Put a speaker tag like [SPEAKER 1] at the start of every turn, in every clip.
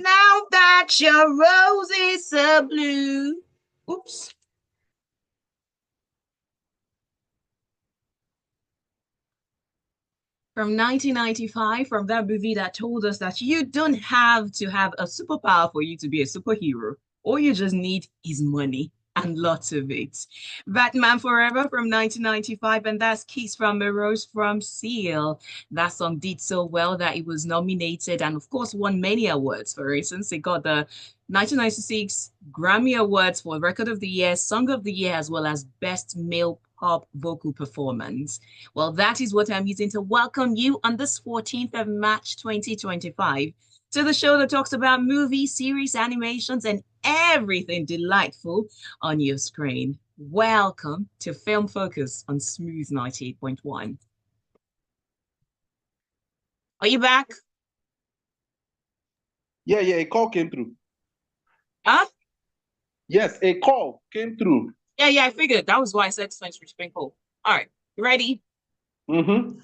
[SPEAKER 1] Now that your roses are blue. Oops. From 1995, from that movie that told us that you don't have to have a superpower for you to be a superhero. All you just need is money and lots of it. Batman Forever from 1995, and that's Kiss from a Rose from Seal. That song did so well that it was nominated and, of course, won many awards. For instance, it got the 1996 Grammy Awards for Record of the Year, Song of the Year, as well as Best Male Pop Vocal Performance. Well, that is what I'm using to welcome you on this 14th of March 2025 to the show that talks about movies, series, animations, and everything delightful on your screen. Welcome to Film Focus on Smooth 98.1. Are you back?
[SPEAKER 2] Yeah, a call came through.
[SPEAKER 1] Huh?
[SPEAKER 2] Yes, a call came through.
[SPEAKER 1] Yeah, I figured. That was why I said thanks for Sprinkle. All right, you ready?
[SPEAKER 2] Mm-hmm.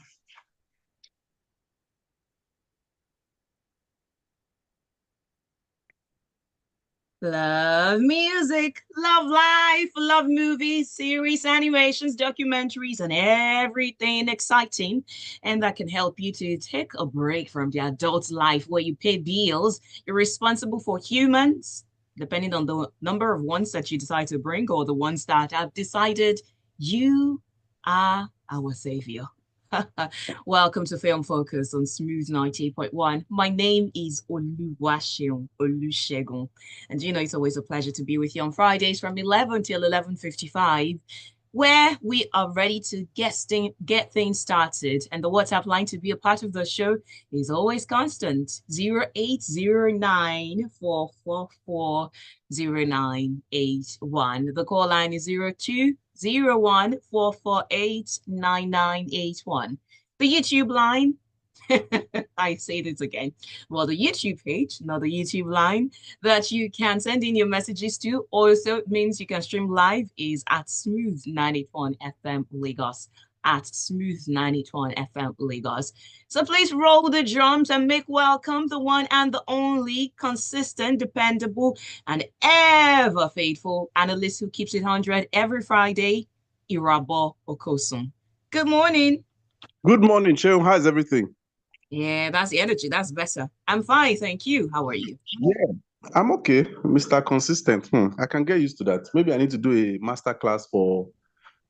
[SPEAKER 1] Love music, love life, love movies, series, animations, documentaries, and everything exciting. And that can help you to take a break from the adult life where you pay bills. You're responsible for humans, depending on the number of ones that you decide to bring or the ones that have decided you are our savior. Welcome to Film Focus on Smooth 98.1. My name is Oluwaseun. And you know, it's always a pleasure to be with you on Fridays from 11 till 11:55, where we are ready to get things started. And the WhatsApp line to be a part of the show is always constant 0809-444-0981. The call line is 0201-448-9981. The YouTube line, I say this again. Well, the YouTube page, not the YouTube line, that you can send in your messages to also means you can stream live is at Smooth 91 FM Lagos. At Smooth 91 FM Lagos. So please roll the drums and make welcome the one and the only consistent, dependable, and ever faithful analyst who keeps it 100 every Friday, Irabor Okosun. Good morning.
[SPEAKER 2] Good morning, Cheung. How's everything?
[SPEAKER 1] Yeah, that's the energy. That's better. I'm fine, thank you. How are you?
[SPEAKER 2] Yeah, I'm okay, Mr. Consistent. I can get used to that. Maybe I need to do a master class for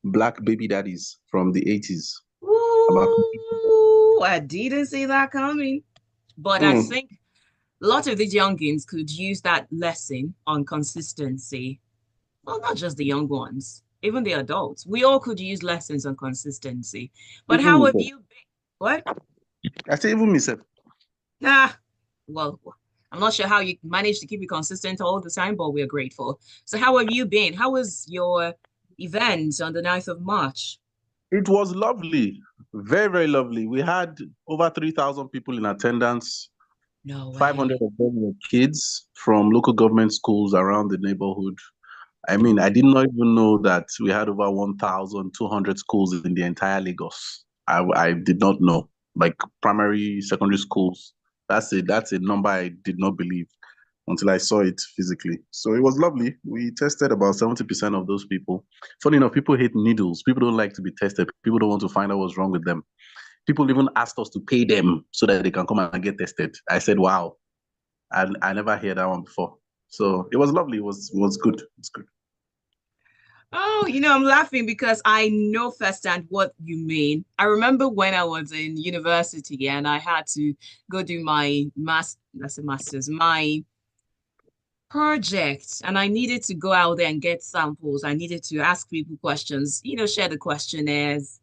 [SPEAKER 2] black baby daddies from the 80s.
[SPEAKER 1] Ooh, I didn't see that coming. But I
[SPEAKER 2] Mm,
[SPEAKER 1] think a lot of these youngins could use that lesson on consistency. Well, not just the young ones, even the adults. We all could use lessons on consistency. But
[SPEAKER 2] even
[SPEAKER 1] how
[SPEAKER 2] me,
[SPEAKER 1] have
[SPEAKER 2] sef.
[SPEAKER 1] you been? What?
[SPEAKER 2] I say even myself.
[SPEAKER 1] Ah, well, I'm not sure how you manage to keep it consistent all the time, but we're grateful. So how have you been? How was your event on the 9th of March?
[SPEAKER 2] It was lovely, very, very lovely. We had over 3,000 people in attendance.
[SPEAKER 1] No
[SPEAKER 2] 500
[SPEAKER 1] way.
[SPEAKER 2] of them were kids from local government schools around the neighborhood. I mean, I did not even know that we had over 1,200 schools in the entire Lagos. I did not know, like primary, secondary schools. That's a number I did not believe until I saw it physically. So it was lovely. We tested about 70% of those people. Funny enough, people hate needles. People don't like to be tested. People don't want to find out what's wrong with them. People even asked us to pay them so that they can come and get tested. I said, wow, I never heard that one before. So it was lovely. It was good. It's good.
[SPEAKER 1] Oh, I'm laughing because I know firsthand what you mean. I remember when I was in university and I had to go do my master's, my project, and I needed to go out there and get samples. I needed to ask people questions, share the questionnaires,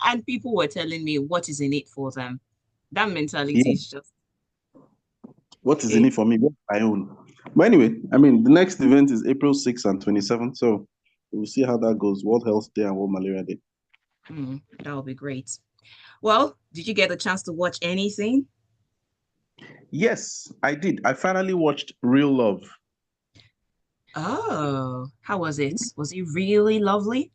[SPEAKER 1] and people were telling me what is in it for them. That mentality
[SPEAKER 2] Yeah.
[SPEAKER 1] is just
[SPEAKER 2] What is in
[SPEAKER 1] it.
[SPEAKER 2] it for me? What's my own? But anyway, I mean, the next event is April 6th and 27th. So we'll see how that goes. World Health Day and World Malaria Day.
[SPEAKER 1] That'll be great. Well, did you get a chance to watch anything?
[SPEAKER 2] Yes, I did. I finally watched Real Love.
[SPEAKER 1] Oh, how was it? Was it really lovely?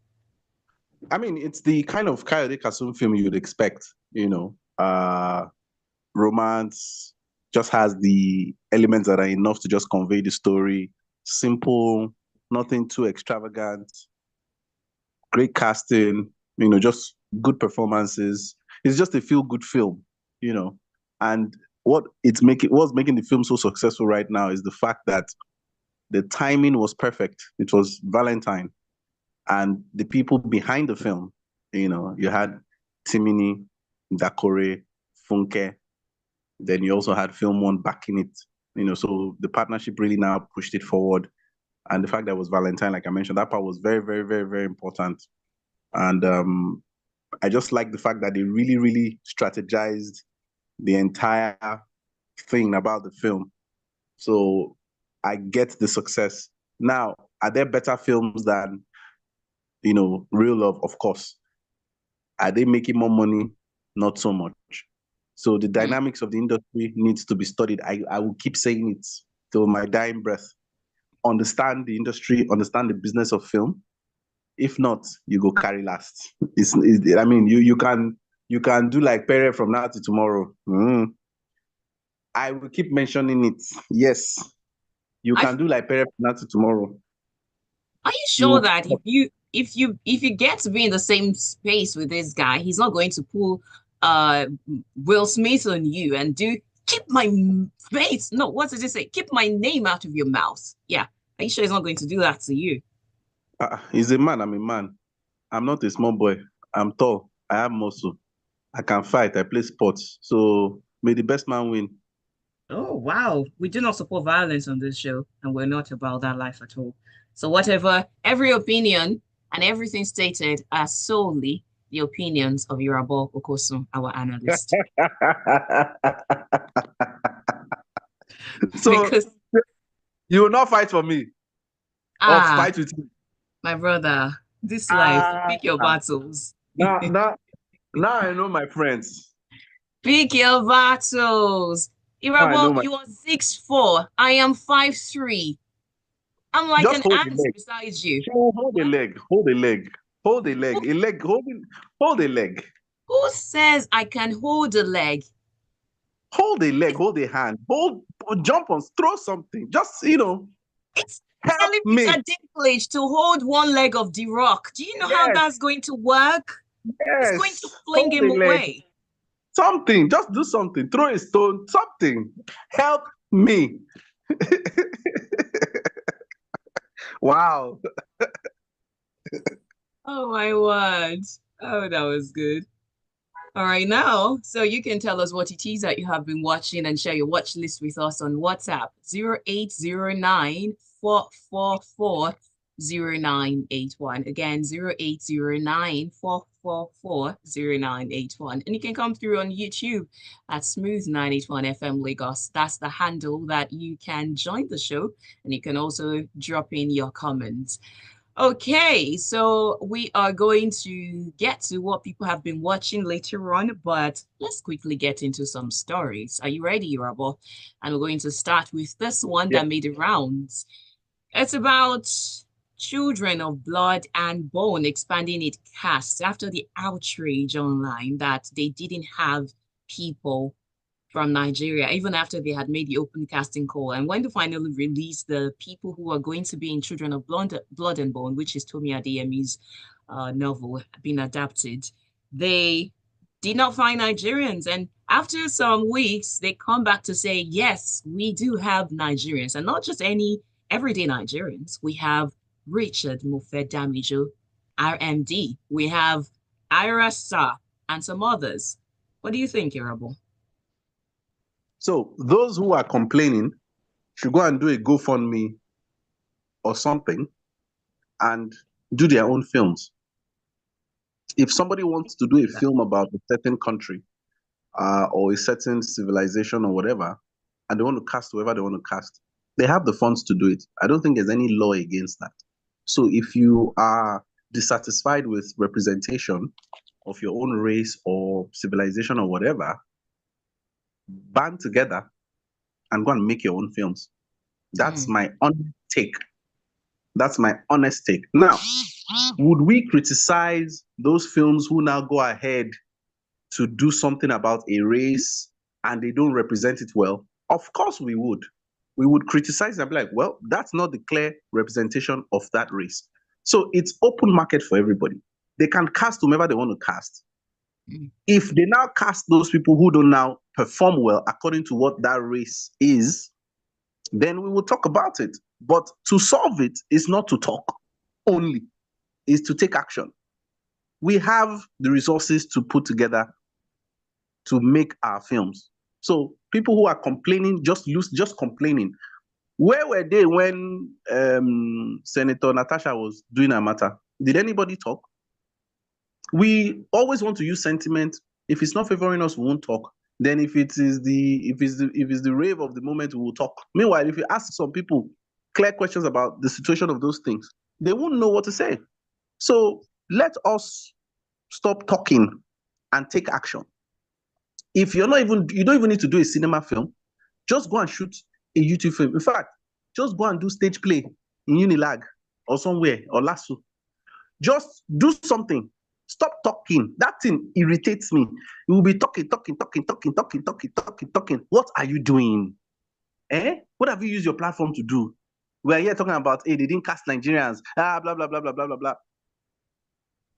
[SPEAKER 2] I mean, it's the kind of Kayode Kasum film you'd expect, romance, just has the elements that are enough to just convey the story. Simple, nothing too extravagant, great casting, just good performances. It's just a feel-good film, you know. And what's making the film so successful right now is the fact that the timing was perfect. It was Valentine, and the people behind the film, you had Timini, Dakore, Funke, then you also had Film One backing it, so the partnership really now pushed it forward. And the fact that it was Valentine, like I mentioned, that part was very, very, very, very important. And I just like the fact that they really, really strategized the entire thing about the film. So I get the success. Now, are there better films than, Real Love? Of course. Are they making more money? Not so much. So the dynamics of the industry needs to be studied. I will keep saying it till my dying breath. Understand the industry, understand the business of film. If not, you go carry last. I mean, you can do like Pere from now to tomorrow. I will keep mentioning it. Yes, you can do like Pere from now to tomorrow.
[SPEAKER 1] Are you sure
[SPEAKER 2] You
[SPEAKER 1] that if you get to be in the same space with this guy, he's not going to pull Will Smith on you and do keep my face? No, what did he say? Keep my name out of your mouth. Yeah. Are you sure he's not going to do that to you?
[SPEAKER 2] He's a man. I'm a man. I'm not a small boy. I'm tall. I have muscle. I can fight. I play sports. So may the best man win.
[SPEAKER 1] Oh, wow. We do not support violence on this show, and we're not about that life at all. So, whatever, every opinion and everything stated are solely the opinions of Irabor Okosun, our analyst.
[SPEAKER 2] So
[SPEAKER 1] Because,
[SPEAKER 2] you will not fight for me or
[SPEAKER 1] ah,
[SPEAKER 2] fight with me.
[SPEAKER 1] my brother, this life,
[SPEAKER 2] Ah,
[SPEAKER 1] pick your battles.
[SPEAKER 2] now, now, now I know my friends.
[SPEAKER 1] Pick your battles.
[SPEAKER 2] Now I know
[SPEAKER 1] Irabor,
[SPEAKER 2] my.
[SPEAKER 1] you are 6'4". I am 5'3". I'm like
[SPEAKER 2] Just
[SPEAKER 1] an
[SPEAKER 2] hold the
[SPEAKER 1] ant
[SPEAKER 2] leg.
[SPEAKER 1] beside you.
[SPEAKER 2] Hold the
[SPEAKER 1] What?
[SPEAKER 2] leg. Hold the leg. Hold the leg. A leg. Hold the leg.
[SPEAKER 1] Who says I can hold a leg?
[SPEAKER 2] Hold the leg. Hold the hand. Jump on. Throw something. Just
[SPEAKER 1] It's
[SPEAKER 2] help
[SPEAKER 1] telling
[SPEAKER 2] me.
[SPEAKER 1] Peter Dinklage to hold one leg of the rock. Do you know how
[SPEAKER 2] Yes.
[SPEAKER 1] that's going to work? It's going to
[SPEAKER 2] Yes.
[SPEAKER 1] fling
[SPEAKER 2] Hold
[SPEAKER 1] him
[SPEAKER 2] the leg.
[SPEAKER 1] away.
[SPEAKER 2] Something. Just do something. Throw a stone. Something. Help me. Wow.
[SPEAKER 1] Oh my word. Oh, that was good. All right, now, so you can tell us what it is that you have been watching and share your watch list with us on WhatsApp 0809 444 0981. Again, 0809 444 0981. And you can come through on YouTube at Smooth 981 FM Lagos. That's the handle that you can join the show. And you can also drop in your comments. Okay, so we are going to get to what people have been watching later on, but let's quickly get into some stories. Are you ready, Irabor? And we're going to start with this one
[SPEAKER 2] Yeah.
[SPEAKER 1] that made the rounds. It's about Children of Blood and Bone expanding its cast after the outrage online that they didn't have people from Nigeria, even after they had made the open casting call. And when they finally released the people who are going to be in Children of Blood and Bone, which is Tomi Adeyemi's novel being adapted, they did not find Nigerians. And after some weeks, they come back to say, yes, we do have Nigerians, and not just any everyday Nigerians. We have Richard Mofedamijo, RMD. We have Ayra Star, and some others. What do you think, Irabel?
[SPEAKER 2] So those who are complaining should go and do a GoFundMe or something and do their own films. If somebody wants to do a film about a certain country or a certain civilization or whatever, and they want to cast whoever they want to cast, they have the funds to do it. I don't think there's any law against that. So if you are dissatisfied with representation of your own race or civilization or whatever, band together and go and make your own films. That's my honest take. That's my honest take. Now, would we criticize those films who now go ahead to do something about a race and they don't represent it well? Of course we would. We would criticize and be like, well, that's not the clear representation of that race. So it's open market for everybody. They can cast whomever they want to cast. If they now cast those people who don't now perform well according to what that race is, then we will talk about it. But to solve it is not to talk only, is to take action. We have the resources to put together to make our films. So people who are complaining, just complaining. Where were they when Senator Natasha was doing her matter? Did anybody talk? We always want to use sentiment. If it's not favoring us, we won't talk. Then if it's the rave of the moment, we will talk. Meanwhile, if you ask some people clear questions about the situation of those things, they won't know what to say. So let us stop talking and take action. If you don't even need to do a cinema film, just go and shoot a YouTube film. In fact, just go and do stage play in Unilag or somewhere or Lasso. Just do something. Stop talking. That thing irritates me. You will be talking. What are you doing? What have you used your platform to do? We are here talking about, hey, they didn't cast Nigerians. Blah, blah, blah, blah, blah, blah, blah.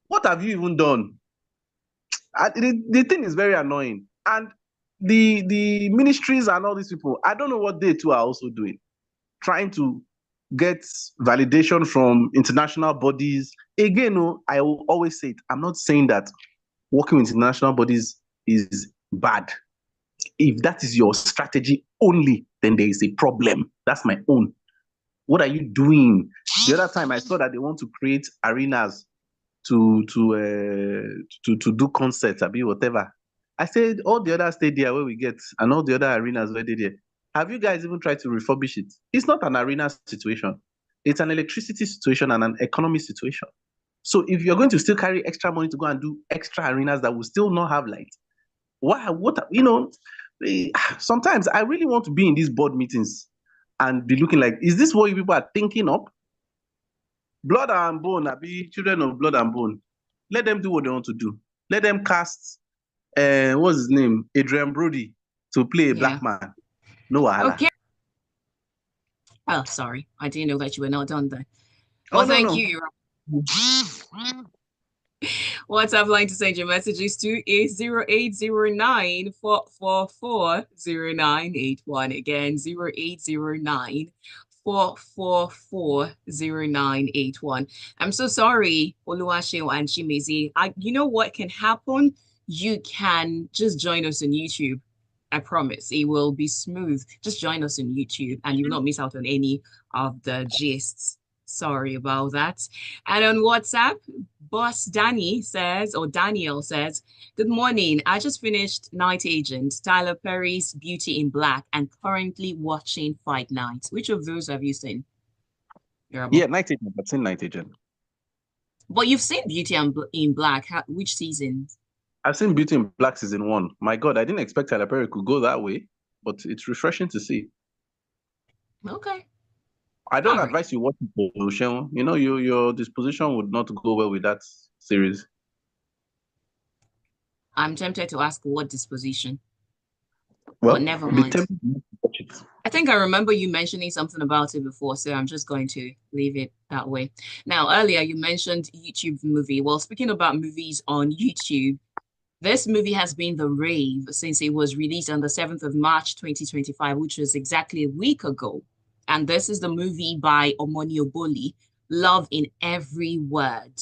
[SPEAKER 2] What have you even done? The thing is very annoying. And the ministries and all these people, I don't know what they too are also doing. Trying to get validation from international bodies. Again, I will always say it. I'm not saying that working with international bodies is bad. If that is your strategy only, then there is a problem. That's my own. What are you doing? The other time I saw that they want to create arenas to do concerts, whatever. I said all the other stadiums where we get and all the other arenas where they there. Have you guys even tried to refurbish it? It's not an arena situation. It's an electricity situation and an economy situation. So if you're going to still carry extra money to go and do extra arenas that will still not have light, sometimes I really want to be in these board meetings and be looking like, is this what you people are thinking of? Blood and bone, be children of blood and bone. Let them do what they want to do. Let them cast, what's his name? Adrian Brody to play a black man. No wahala.
[SPEAKER 1] Okay. Oh, sorry. I didn't know that you were not done there. Well, thank you. WhatsApp line to send your messages to is 0809 444 0981. Again, 0809 444 0981. I'm so sorry, Oluwaseun and Chimezi. You know what can happen? You can just join us on YouTube. I promise it will be smooth. Just join us on YouTube and you will not miss out on any of the gists. Sorry about that. And on WhatsApp, Boss Danny says, or Daniel says, good morning. I just finished Night Agent, Tyler Perry's Beauty in Black, and currently watching Fight Night. Which of those have you seen?
[SPEAKER 2] Yeah, Night Agent. I've seen Night Agent.
[SPEAKER 1] But you've seen Beauty in Black. Which season?
[SPEAKER 2] I've seen Beauty in Black season 1. My God, I didn't expect Tyler Perry could go that way, but it's refreshing to see.
[SPEAKER 1] Okay.
[SPEAKER 2] I don't advise you watch it, Oluwaseun. You know, your disposition would not go well with that series.
[SPEAKER 1] I'm tempted to ask what disposition.
[SPEAKER 2] Well,
[SPEAKER 1] but never mind. I think I remember you mentioning something about it before, so I'm just going to leave it that way. Now, earlier you mentioned YouTube movie. Well, speaking about movies on YouTube, this movie has been the rave since it was released on the 7th of March, 2025, which was exactly a week ago. And this is the movie by Omoni Oboli, Love in Every Word.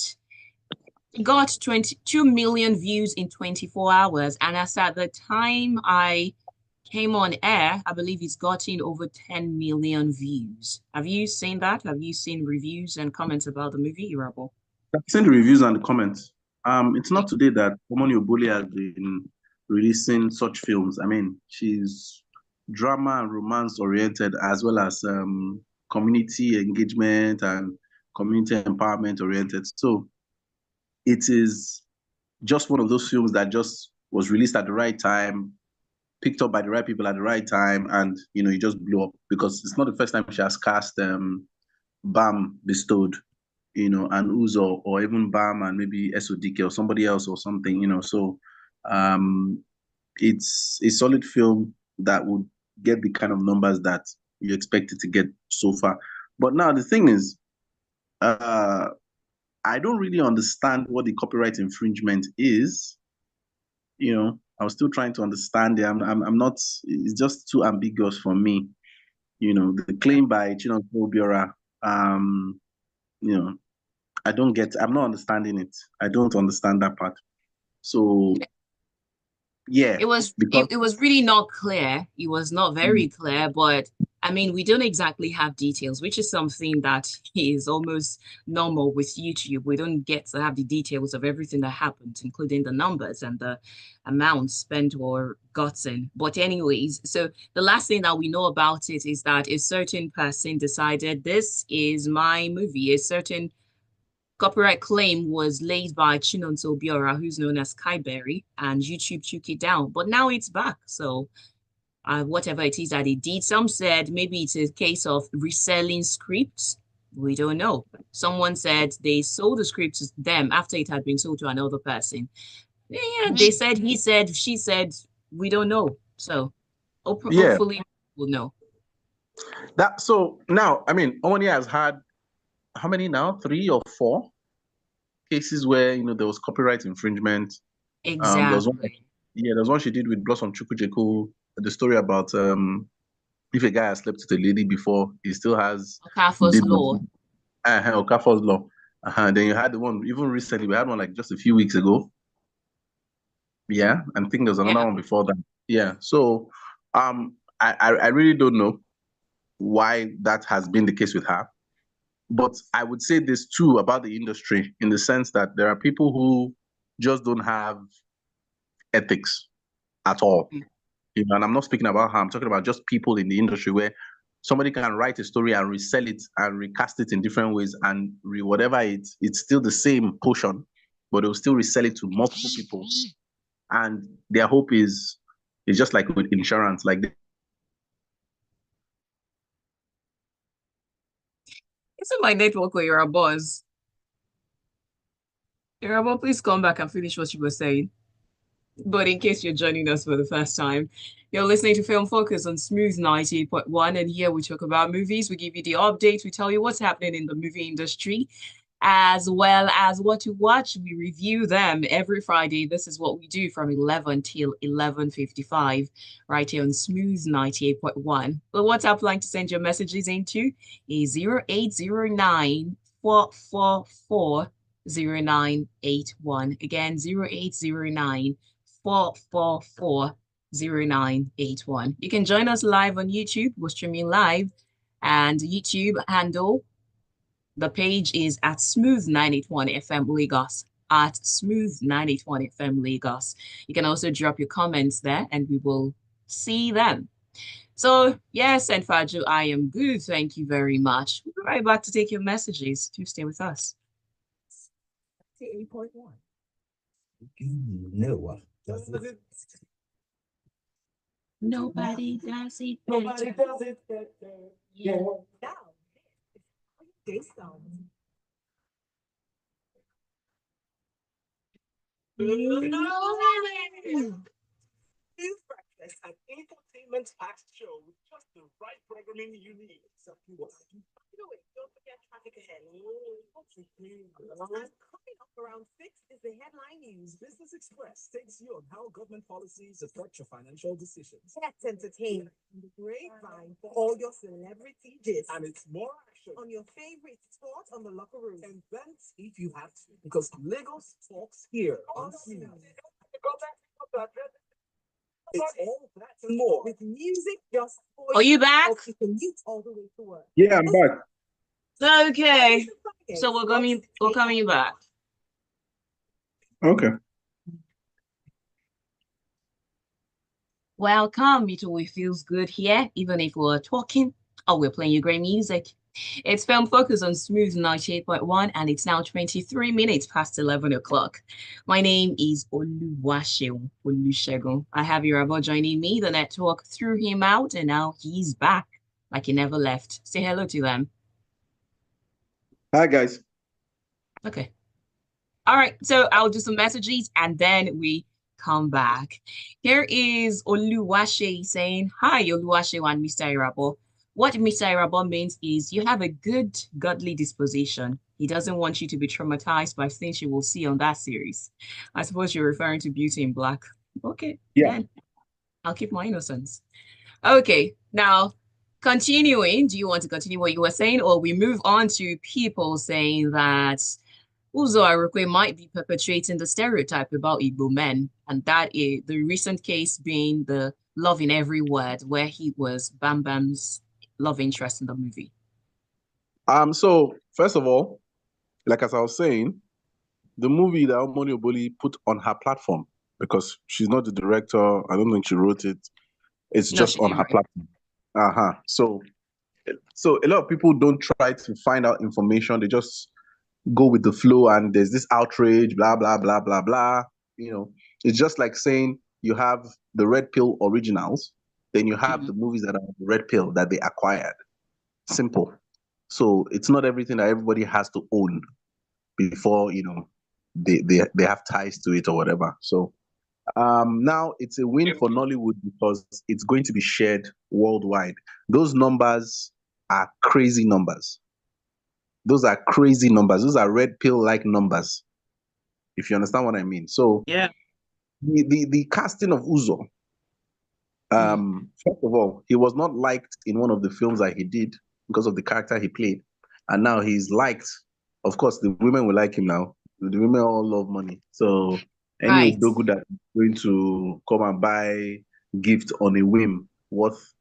[SPEAKER 1] It got 22 million views in 24 hours. And as at the time I came on air, I believe it's gotten over 10 million views. Have you seen that? Have you seen reviews and comments about the movie, Irabor?
[SPEAKER 2] I've seen the reviews and the comments. It's not today that Omoni Oboli has been releasing such films. I mean, she's drama and romance oriented as well as community engagement and community empowerment oriented. So it is just one of those films that just was released at the right time, picked up by the right people at the right time, and it just blew up because it's not the first time she has cast Bam Bestowed, and Uzo, or even Bam and maybe SODK or somebody else or something, so it's a solid film that would get the kind of numbers that you expect it to get so far. But now the thing is, I don't really understand what the copyright infringement is. I was still trying to understand it. I'm not. It's just too ambiguous for me. The claim by Chinonso Obiora. You know, I don't get. I'm not understanding it. I don't understand that part. So yeah,
[SPEAKER 1] It was
[SPEAKER 2] because
[SPEAKER 1] it was really not clear. It was not very clear, but I mean, we don't exactly have details, which is something that is almost normal with YouTube. We don't get to have the details of everything that happened, including the numbers and the amounts spent or gotten. But anyways, so the last thing that we know about it is that a certain person decided this is my movie. A certain copyright claim was laid by Chinonso Obiora, who's known as Skyberry, and YouTube took it down. But now it's back. So whatever it is that it did, some said maybe it's a case of reselling scripts. We don't know. Someone said they sold the script to them after it had been sold to another person. Yeah, they said, he said, she said, we don't know. So
[SPEAKER 2] yeah,
[SPEAKER 1] hopefully we'll know.
[SPEAKER 2] so now, I mean, Omoni has had how many now? 3 or 4 cases where there was copyright infringement. There was one,
[SPEAKER 1] Exactly.
[SPEAKER 2] yeah, there was one she did with Blossom Chukwujeku, the story about if a guy has slept with a lady before, he still has
[SPEAKER 1] Okafor's
[SPEAKER 2] the
[SPEAKER 1] law.
[SPEAKER 2] Okafor's law. Then you had the one even recently. We had one like just a few weeks ago. Yeah, and I think there's another
[SPEAKER 1] Yeah.
[SPEAKER 2] one before that. Yeah. So I really don't know why that has been the case with her. But I would say this too about the industry in the sense that there are people who just don't have ethics at all. And I'm not speaking about her, I'm talking about just people in the industry where somebody can write a story and resell it and recast it in different ways and whatever it's still the same portion, but they'll still resell it to multiple people. And their hope is just like with insurance, like
[SPEAKER 1] Isn't my network or you're a buzz? Irabor, please come back and finish what you were saying. But in case you're joining us for the first time, you're listening to Film Focus on Smooth 98.1. And here we talk about movies. We give you the updates. We tell you what's happening in the movie industry, as well as what to watch. We review them every Friday. This is what we do from 11 till 11:55 right here on Smooth 98.1. The WhatsApp line to send your messages into is 0809 444 0981. Again, 0809 444 0981. You can join us live on YouTube. We're streaming live, and YouTube handle, the page is at Smooth 981 FM Lagos. At Smooth 981 FM Lagos. You can also drop your comments there and we will see them. So, yes, and Faju, I am good. Thank you very much. We'll be right back to take your messages. Do stay with us.
[SPEAKER 3] 8.1. No.
[SPEAKER 1] Nobody does it better.
[SPEAKER 3] Nobody does it better.
[SPEAKER 1] Yeah.
[SPEAKER 3] Now, this sound. News breakfast and entertainment-packed show with just the right programming you need. Exactly what I do. Don't forget traffic ahead. And coming up around 6 is the headline news. Business Express takes you on how government policies affect your financial decisions. That's entertainment. The grapevine for all your celebrity gist. And it's more action on your favorite sports on the locker room. And vents if you have to. Because Lagos talks here on Smooth. It's all that and more with music just for
[SPEAKER 1] Are you back?
[SPEAKER 3] or to commute all the way to work.
[SPEAKER 2] yeah, I'm back.
[SPEAKER 1] Okay. So we're coming back.
[SPEAKER 2] Okay.
[SPEAKER 1] Welcome. It always feels good here, even if we're talking or we're playing you great music. It's Film Focus on Smooth 98.1, and it's now 23 minutes past 11 o'clock. My name is Oluwaseun. I have Irabor joining me. The network threw him out, and now he's back like he never left. Say hello to them.
[SPEAKER 2] Hi, guys.
[SPEAKER 1] Okay. All right. So I'll do some messages, and then we come back. Here is Oluwase saying, Hi, Oluwase and Mr. Irabor. What Mr. Irabor means is you have a good, godly disposition. He doesn't want you to be traumatized by things you will see on that series. I suppose you're referring to Beauty in Black. Okay,
[SPEAKER 2] Yeah.
[SPEAKER 1] then I'll keep my innocence. Okay, now continuing, do you want to continue what you were saying, or we move on to people saying that Uzo Arukwe might be perpetuating the stereotype about Igbo men, and that is the recent case being the love in every word, where he was Bam Bam's love interest in the movie.
[SPEAKER 2] So first of all, like as I was saying, the movie that Omoni Oboli put on her platform, because she's not the director, I don't think she wrote it. It's
[SPEAKER 1] No,
[SPEAKER 2] just
[SPEAKER 1] she
[SPEAKER 2] on
[SPEAKER 1] didn't
[SPEAKER 2] her
[SPEAKER 1] write.
[SPEAKER 2] platform. So a lot of people don't try to find out information. They just go with the flow, and there's this outrage, blah blah blah blah blah. It's just like saying you have the Red Pill originals, then you have the
[SPEAKER 1] Mhm.
[SPEAKER 2] movies that are the Red Pill that they acquired. Simple. So it's not everything that everybody has to own before they have ties to it or whatever. So now it's a win for Nollywood because it's going to be shared worldwide. Those numbers are crazy numbers. Those are crazy numbers. Those are red pill like numbers, if you understand what I mean. So
[SPEAKER 1] Yeah.
[SPEAKER 2] the casting of Uzo,
[SPEAKER 1] Mm.
[SPEAKER 2] first of all, he was not liked in one of the films that he did because of the character he played. And now he's liked. Of course, the women will like him now. The women all love money. So any
[SPEAKER 1] Right.
[SPEAKER 2] Odogu that is going to come and buy gift on a whim worth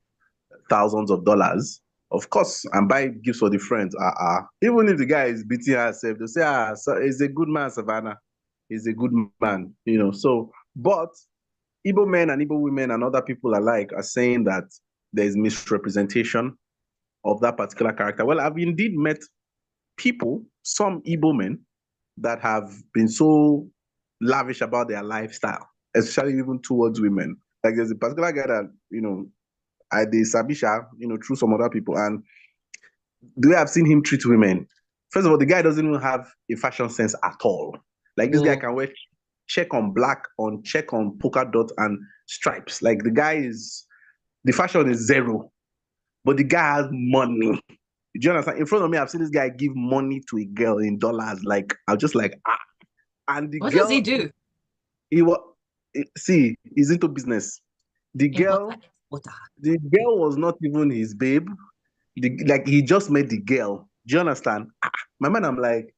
[SPEAKER 2] thousands of dollars, of course, and buy gifts for the friends. Even if the guy is beating herself, they say, so he's a good man, Savannah. He's a good man, So, but Igbo men and Igbo women and other people alike are saying that there's misrepresentation of that particular character. Well, I've indeed met people, some Igbo men, that have been so lavish about their lifestyle, especially even towards women. Like there's a particular guy that, I did Sabisha, through some other people. And the way I've seen him treat women, first of all, the guy doesn't even have a fashion sense at all. Like this guy
[SPEAKER 1] Whoa.
[SPEAKER 2] can wear check on black, on check on polka dot and stripes. Like the fashion is zero, but the guy has money. Do you understand? In front of me, I've seen this guy give money to a girl in dollars. Like, I'm just like, And the
[SPEAKER 1] What does he
[SPEAKER 2] girl,
[SPEAKER 1] do?
[SPEAKER 2] he was, see, he's into business. The
[SPEAKER 1] Importer,
[SPEAKER 2] girl,
[SPEAKER 1] exporter.
[SPEAKER 2] the girl was not even his babe. Like, he just met the girl. Do you understand? My man, I'm like,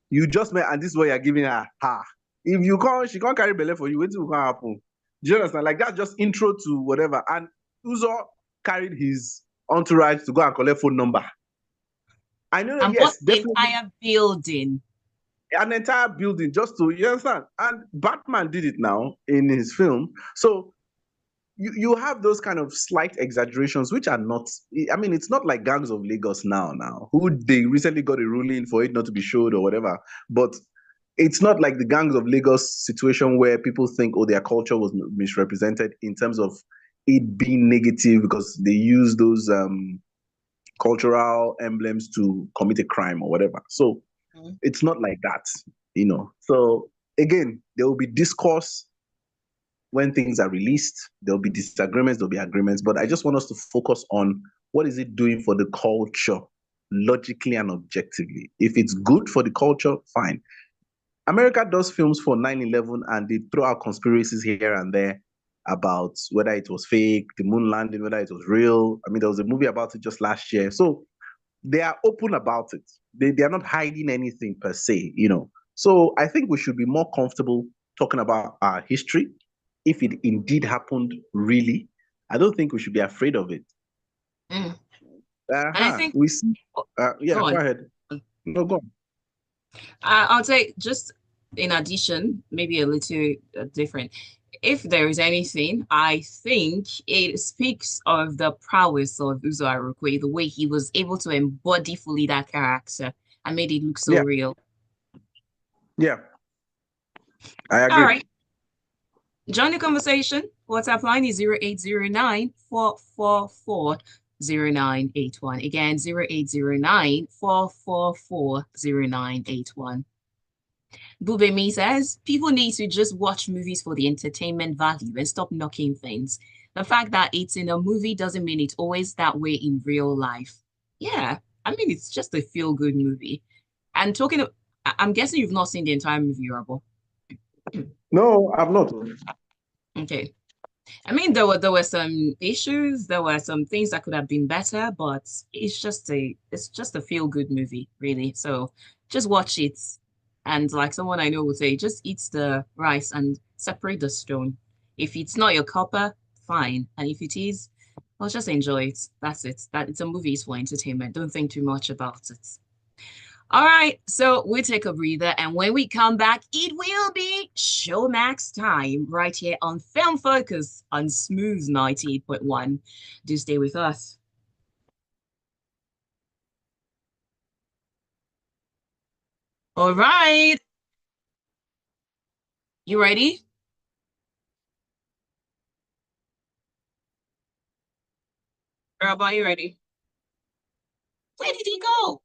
[SPEAKER 2] you just met, and this is what you're giving her. If you can't, she can't carry belly for you. What will happen? Do you understand? Like, that's just intro to whatever. And Uzo carried his entourage to go and collect phone number. I know that,
[SPEAKER 1] And bought
[SPEAKER 2] yes,
[SPEAKER 1] the
[SPEAKER 2] definitely
[SPEAKER 1] entire building.
[SPEAKER 2] an entire building just to, you understand? And Batman did it now in his film. So you have those kind of slight exaggerations, which are not, I mean, it's not like Gangs of Lagos now, who they recently got a ruling for it not to be showed or whatever. But it's not like the Gangs of Lagos situation where people think, oh, their culture was misrepresented in terms of it being negative because they use those cultural emblems to commit a crime or whatever. So
[SPEAKER 1] Mhm.
[SPEAKER 2] it's not like that. So again, there will be discourse when things are released. There'll be disagreements, there'll be agreements, but I just want us to focus on what is it doing for the culture, logically and objectively. If it's good for the culture, fine. America does films for 9/11 and they throw out conspiracies here and there about whether it was fake, the moon landing, whether it was real. I mean, there was a movie about it just last year. So they are open about it. They are not hiding anything per se. So I think we should be more comfortable talking about our history. If it indeed happened, really, I don't think we should be afraid of it.
[SPEAKER 1] Mm. And I think,
[SPEAKER 2] We see.
[SPEAKER 1] oh,
[SPEAKER 2] Yeah,
[SPEAKER 1] go
[SPEAKER 2] go
[SPEAKER 1] on.
[SPEAKER 2] ahead. No, go on.
[SPEAKER 1] I'll say just in addition, maybe a little different. If there is anything, I think it speaks of the prowess of Uzo Arukwe, the way he was able to embody fully that character and made it look so
[SPEAKER 2] Yeah,
[SPEAKER 1] real.
[SPEAKER 2] yeah, I
[SPEAKER 1] All
[SPEAKER 2] agree.
[SPEAKER 1] right. Join the conversation. WhatsApp line is 0809 444 0981. Again, 0809 444 0981. Bubemi says people need to just watch movies for the entertainment value and stop knocking things. The fact that it's in a movie doesn't mean it's always that way in real life. Yeah, I mean, it's just a feel-good movie. And I'm guessing you've not seen the entire movie, Irabor.
[SPEAKER 2] No, I've not.
[SPEAKER 1] Okay. I mean, there were some issues, there were some things that could have been better, but it's just a feel-good movie, really. So just watch it. And like someone I know would say, just eat the rice and separate the stone. If it's not your cuppa, fine. And if it is, well, just enjoy it. That's it. That it's a movie, it's for entertainment. Don't think too much about it. All right, so we take a breather, and when we come back, it will be Showmax time right here on Film Focus on Smooth 98.1. Do stay with us. All right, you ready? Girl, are you ready? Where did he go?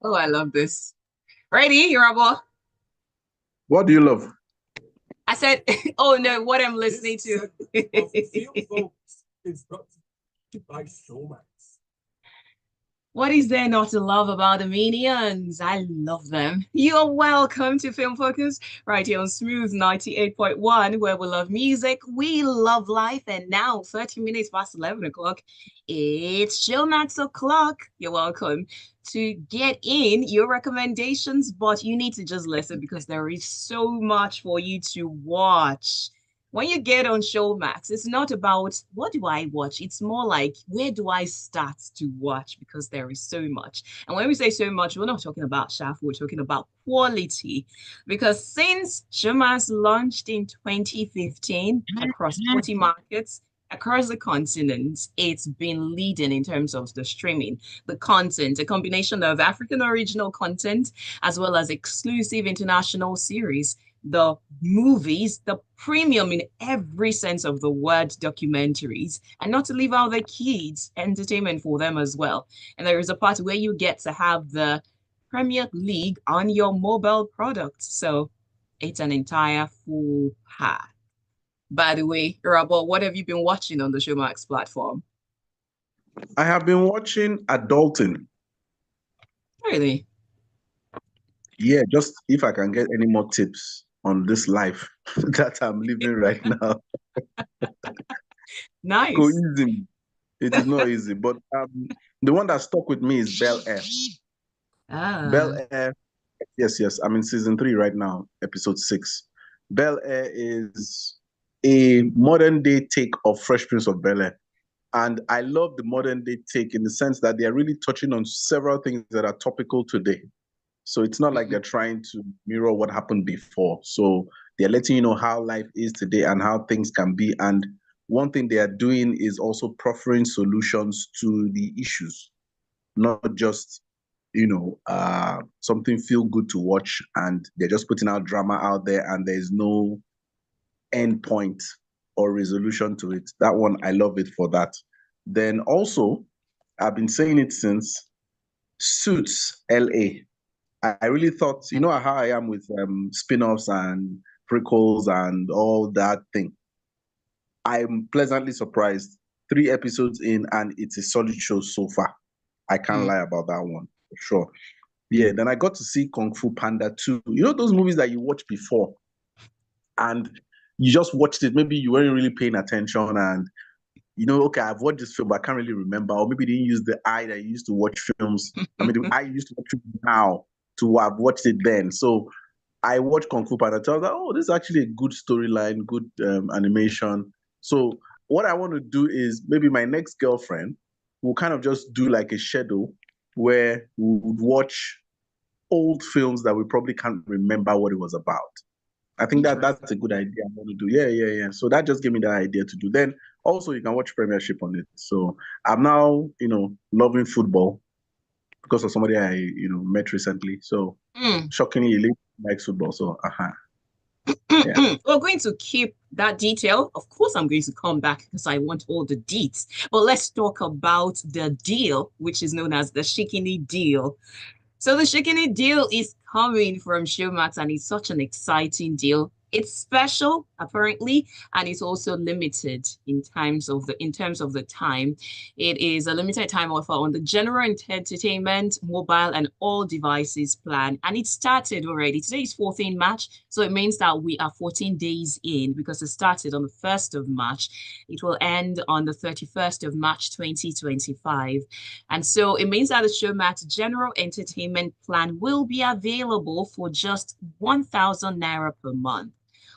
[SPEAKER 1] Oh, I love this. Ready, Irabor?
[SPEAKER 2] What do you love?
[SPEAKER 1] I said, oh no, what I'm
[SPEAKER 3] This
[SPEAKER 1] listening to.
[SPEAKER 3] segment of Field Folks is brought to you by Showmax.
[SPEAKER 1] What is there not to love about the Minions? I love them. You're welcome to Film Focus right here on Smooth 98.1, where we love music, we love life, and now 30 minutes past 11 o'clock, it's Showmax o'clock. You're welcome to get in your recommendations, but you need to just listen because there is so much for you to watch. When you get on Showmax, it's not about what do I watch? It's more like where do I start to watch because there is so much. And when we say so much, we're not talking about shaft, we're talking about quality. Because since Showmax launched in 2015 across 40 markets, across the continent, it's been leading in terms of the streaming, the content, a combination of African original content as well as exclusive international series, the movies, the premium in every sense of the word documentaries, and not to leave out the kids, entertainment for them as well. And there is a part where you get to have the Premier League on your mobile product. So it's an entire full pack. By the way, Irabor, what have you been watching on the Showmax platform?
[SPEAKER 2] I have been watching Adulting.
[SPEAKER 1] Really?
[SPEAKER 2] Yeah, just if I can get any more tips on this life that I'm living right now. Go
[SPEAKER 1] Nice.
[SPEAKER 2] easy. It is not easy, but the one that stuck with me is Bel Air. Bel
[SPEAKER 1] Ah.
[SPEAKER 2] Air, yes, yes. I'm in season 3 right now, episode 6. Bel Air is a modern day take of Fresh Prince of Bel Air. And I love the modern day take in the sense that they are really touching on several things that are topical today. So it's not like
[SPEAKER 1] Mhm.
[SPEAKER 2] they're trying to mirror what happened before. So they're letting you know how life is today and how things can be. And one thing they are doing is also proffering solutions to the issues, not just, something feel good to watch and they're just putting out drama out there and there's no end point or resolution to it. That one, I love it for that. Then also, I've been saying it since Suits LA. I really thought, you know how I am with spin-offs and prequels and all that thing. I'm pleasantly surprised. 3 episodes in, and it's a solid show so far. I can't
[SPEAKER 1] Mm.
[SPEAKER 2] lie about that one for sure. Yeah, then I got to see Kung Fu Panda 2. You know those movies that you watched before and you just watched it. Maybe you weren't really paying attention and okay, I've watched this film, but I can't really remember. Or maybe you didn't use the eye that you used to watch films. I mean, the eye you used to watch films now to have watched it then. So I watched Kung Fu Panda. I was like, oh, this is actually a good storyline, good animation. So what I want to do is maybe my next girlfriend, we'll kind of just do like a schedule where we would watch old films that we probably can't remember what it was about. I think that's a good idea. I'm going to do. Yeah. So that just gave me that idea to do. Then also you can watch Premiership on it. So I'm now, loving football because of somebody I, met recently. So shockingly, he likes football. So yeah.
[SPEAKER 1] We're going to keep that detail. Of course, I'm going to come back because I want all the deets. But let's talk about the deal, which is known as the Shikini deal. So the Shikini deal is coming from Showmax, and it's such an exciting deal. It's special, apparently, and it's also limited in terms of the time. It is a limited time offer on the general entertainment, mobile, and all devices plan. And it started already. Today is 14th March, so it means that we are 14 days in because it started on the 1st of March. It will end on the 31st of March, 2025. And so it means that the Showmax general entertainment plan will be available for just 1,000 Naira per month,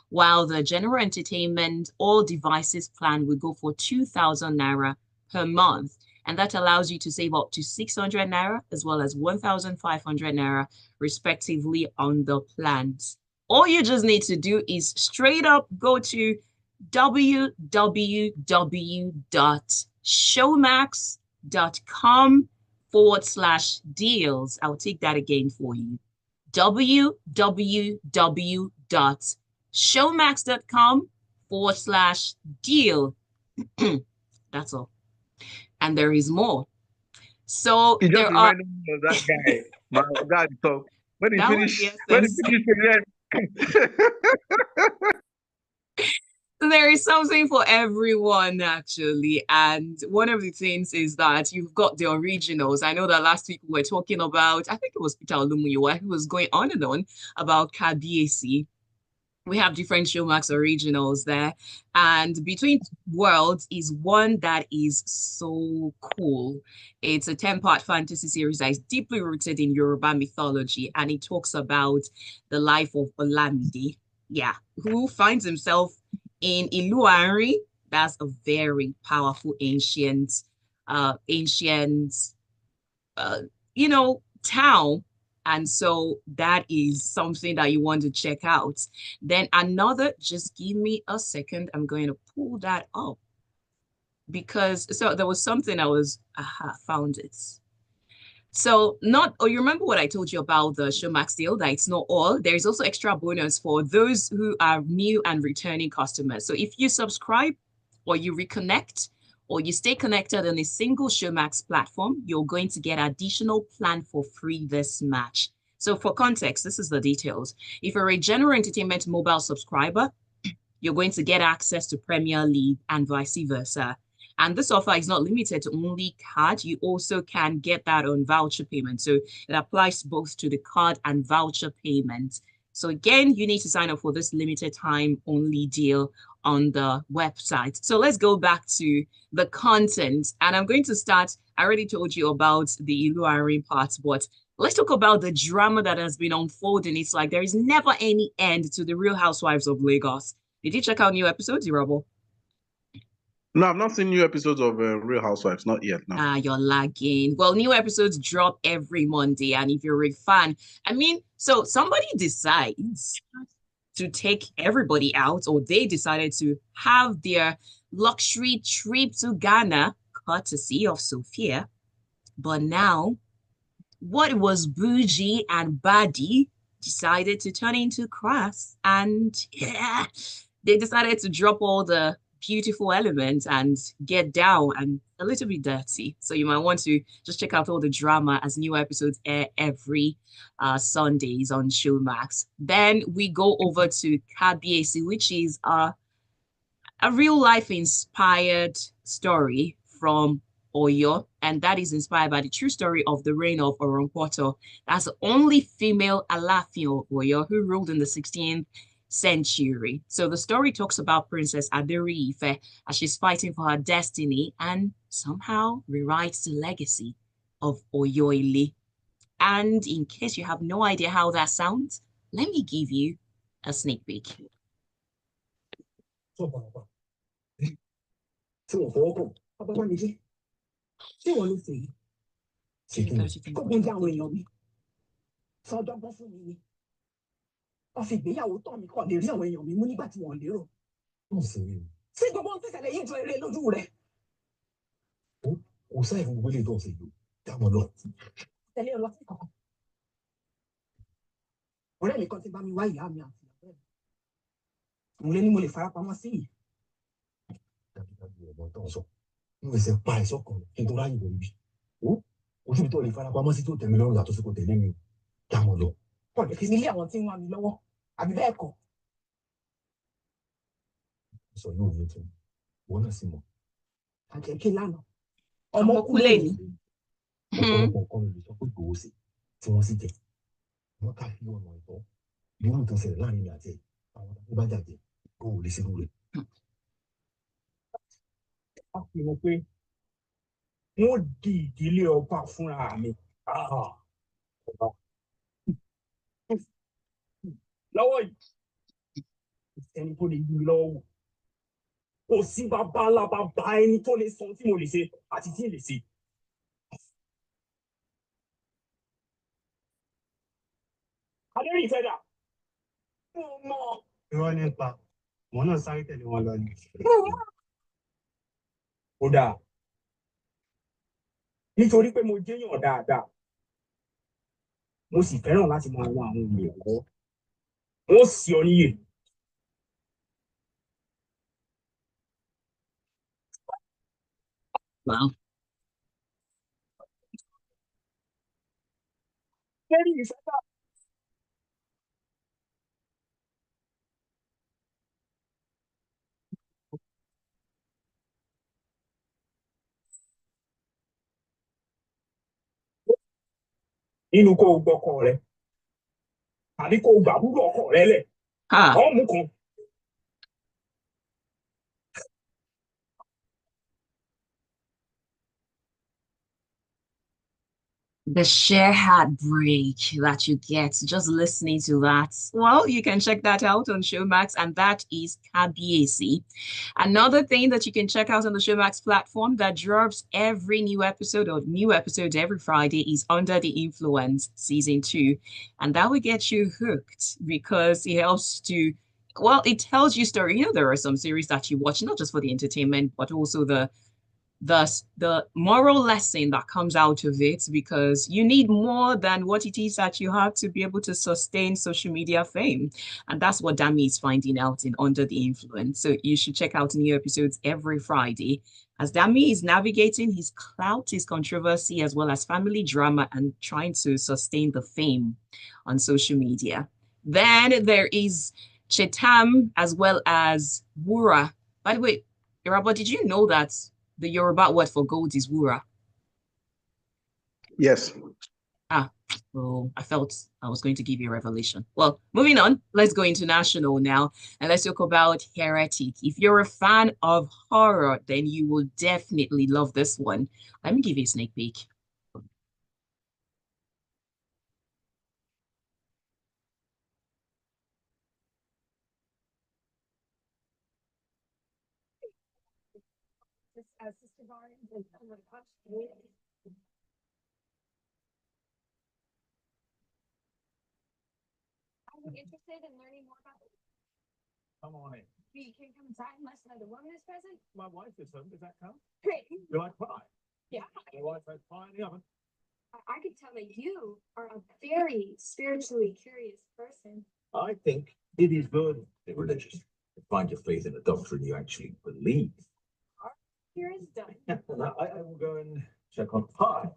[SPEAKER 1] while the general entertainment all devices plan will go for 2,000 Naira per month. And that allows you to save up to 600 Naira as well as 1,500 Naira, respectively, on the plans. All you just need to do is straight up go to www.showmax.com/deals. I'll take that again for you. www.showmax.com/deal. That's all. And there is more. So
[SPEAKER 2] you just
[SPEAKER 1] there are.
[SPEAKER 2] reminded me of that guy. My God, so when he
[SPEAKER 1] That was
[SPEAKER 2] finished,
[SPEAKER 1] the essence. There is something for everyone, actually. And one of the things is that you've got the originals. I know that last week we were talking about, I think it was Peter Olumuyiwa, who was going on and on about Kabiesi. We have different Showmax originals there. And Between Worlds is one that is so cool. It's a 10-part fantasy series that is deeply rooted in Yoruba mythology. And it talks about the life of Olamide, who finds himself in Iluari. That's a very powerful ancient, uh, town. And so that is something that you want to check out. Then another, just give me a second. I'm going to pull that up because there was something found it. So you remember what I told you about the Showmax deal, that it's not all. There's also extra bonus for those who are new and returning customers. So if you subscribe or you reconnect or you stay connected on a single Showmax platform, you're going to get additional plan for free this March. So for context, this is the details. If you're a general entertainment mobile subscriber, you're going to get access to Premier League and vice versa. And this offer is not limited to only card. You also can get that on voucher payment. So it applies both to the card and voucher payment. So again, you need to sign up for this limited time only deal on the website. So let's go back to the content. And I'm going to start, I already told you about the Iluari part, but let's talk about the drama that has been unfolding. It's like there is never any end to the Real Housewives of Lagos. Did you check out new episodes, Irabor?
[SPEAKER 2] No, I've not seen new episodes of Real Housewives. Not yet, no.
[SPEAKER 1] You're lagging. Well, new episodes drop every Monday. And if you're a fan, so somebody decides to take everybody out, or they decided to have their luxury trip to Ghana, courtesy of Sophia. But now, what was bougie and baddie decided to turn into crass. And they decided to drop all the beautiful elements and get down and a little bit dirty. So you might want to just check out all the drama as new episodes air every Sundays on Showmax. Then we go over to Kabiesi, which is a real life inspired story from Oyo, and that is inspired by the true story of the reign of Oronpoto. That's the only female Alafin of Oyo who ruled in the 16th century. So the story talks about Princess Aderi Ife as she's fighting for her destiny and somehow rewrites the legacy of Oyoile. And in case you have no idea how that sounds, let me give you a sneak peek.
[SPEAKER 3] Ṣé wọ́n ló ṣe yìí?
[SPEAKER 1] Ṣé kí ni?
[SPEAKER 3] Kó gbóúnjẹ àwọn èèyàn mi. Sọdọ́gbọ́n fún mi ni. Wọ́n fi ìgbéyàwó tán mi kọ́ lè rí àwọn èèyàn mi mú nígbà tí wọ́n lérò. Ṣé gbogbo ohun tí ìṣẹ̀lẹ̀ yìí jọ eré lójú rẹ̀?
[SPEAKER 4] Kò sáì fún gbogbo ilé tó ń ṣe yìí. Dáwọn lọ.
[SPEAKER 3] Tẹ̀lé ọ lọ sí kankan. Ọ̀rẹ́ mi kan ti bá mi wá ìyá mi àti ìyàwó ẹ̀. Mo lé ní mo lè farapamọ́ sí yìí.
[SPEAKER 4] Dájúdájú ọ̀gbọ́n tó ń sọ. Mo ẹsẹ̀ pa ẹ̀sọ́ kan kí n tó ráyè lórí bí. Ó síbi tó lè farapamọ́ sí tó tẹ̀mí lọ́rùn yàtọ̀ sí kò tẹ̀lé mi. Dáwọn lọ.
[SPEAKER 3] Kọ̀ lè fi nílé àwọn tí ń wá mi lọ́wọ́. Àbí bẹ́ẹ̀ kọ́?
[SPEAKER 4] Sọ yóò yé tó. Wọ́n náà sì mọ̀.
[SPEAKER 3] Àjẹkí lánàá.
[SPEAKER 1] Ọmọ kú lè ní.
[SPEAKER 4] Ọ̀pọ̀lọpọ̀ nǹkan lè sọ pé gbòó sí tí wọ́n sì jẹ. Wọ́n ká fi ọ̀nà ìtọ́. Irú tó ṣẹlẹ̀ láàrin mi àti ẹ̀. Àwọn tó bá jàjẹ́ kó o lè ṣerú rẹ̀.
[SPEAKER 3] A fi hàn pé wọ́n di ìdílé ọba fúnra mi. Lọ́wọ́ yìí, ẹni tó lè yí mi lọ́wọ́ wò. Kò sí bàbá ńlá bàbá ẹni tó lè sọ tí mo lè ṣe àti tí ì lè ṣe. Adérí ìfẹ́ dà. Mo mọ̀.
[SPEAKER 4] Irọ́ nípa wọn náà sáré tẹ̀lé wọn lọ ni.
[SPEAKER 3] Ó dáa. Nítorí pé mo jẹ́yàn dáadáa. Mo sì fẹ́ràn láti máa ran àwọn ènìyàn lọ́wọ́. Wọ́n sì ọ níyè.
[SPEAKER 1] Wow.
[SPEAKER 3] Adérí ìfẹ́ dà. Nínú kó o gbọ́kọ rẹ tàbí kó o gbàbúrò ọkọ rẹ lẹ̀.
[SPEAKER 1] Ah.
[SPEAKER 3] Ọ̀mù kan.
[SPEAKER 1] The sheer heartbreak that you get just listening to that. Well, you can check that out on Showmax, and that is Kabiesi. Another thing that you can check out on the Showmax platform that drops every new episode or new episodes every Friday is Under the Influence Season 2. And that will get you hooked because it helps to, well, it tells you story. You know, there are some series that you watch, not just for the entertainment, but also the moral lesson that comes out of it, because you need more than what it is that you have to be able to sustain social media fame. And that's what Dami is finding out in Under the Influence. So you should check out new episodes every Friday as Dami is navigating his clout, his controversy, as well as family drama and trying to sustain the fame on social media. Then there is Chetam as well as Wura. By the way, Irabor, did you know that the Yoruba word for gold is wura?
[SPEAKER 2] Yes.
[SPEAKER 1] Oh, I felt I was going to give you a revelation. Well, moving on, let's go international now, and let's talk about Heretic. If you're a fan of horror, then you will definitely love this one. Let me give you a sneak peek.
[SPEAKER 5] Are you interested in learning more about it?
[SPEAKER 3] Come on in.
[SPEAKER 5] You can't come inside unless another woman is present?
[SPEAKER 3] My wife is home. Does that count?
[SPEAKER 5] Great.
[SPEAKER 3] You like pie?
[SPEAKER 5] Yeah.
[SPEAKER 3] My wife has pie in the oven.
[SPEAKER 5] I could tell that you are a very spiritually curious person.
[SPEAKER 4] I think it is good to be religious. To find your faith in a doctrine you actually believe.
[SPEAKER 5] Here is done.
[SPEAKER 4] I will go and check on pie.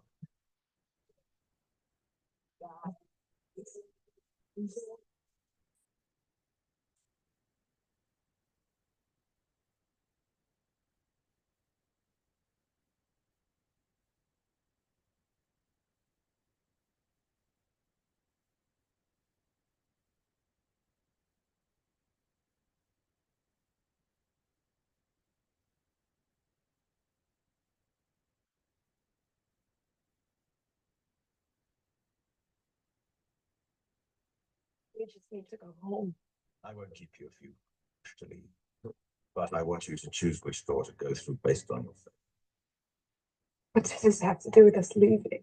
[SPEAKER 5] We just need to go home.
[SPEAKER 4] I won't keep you if you wish to leave. But I want you to choose which door to go through based on your faith.
[SPEAKER 5] What does this have to do with us leaving?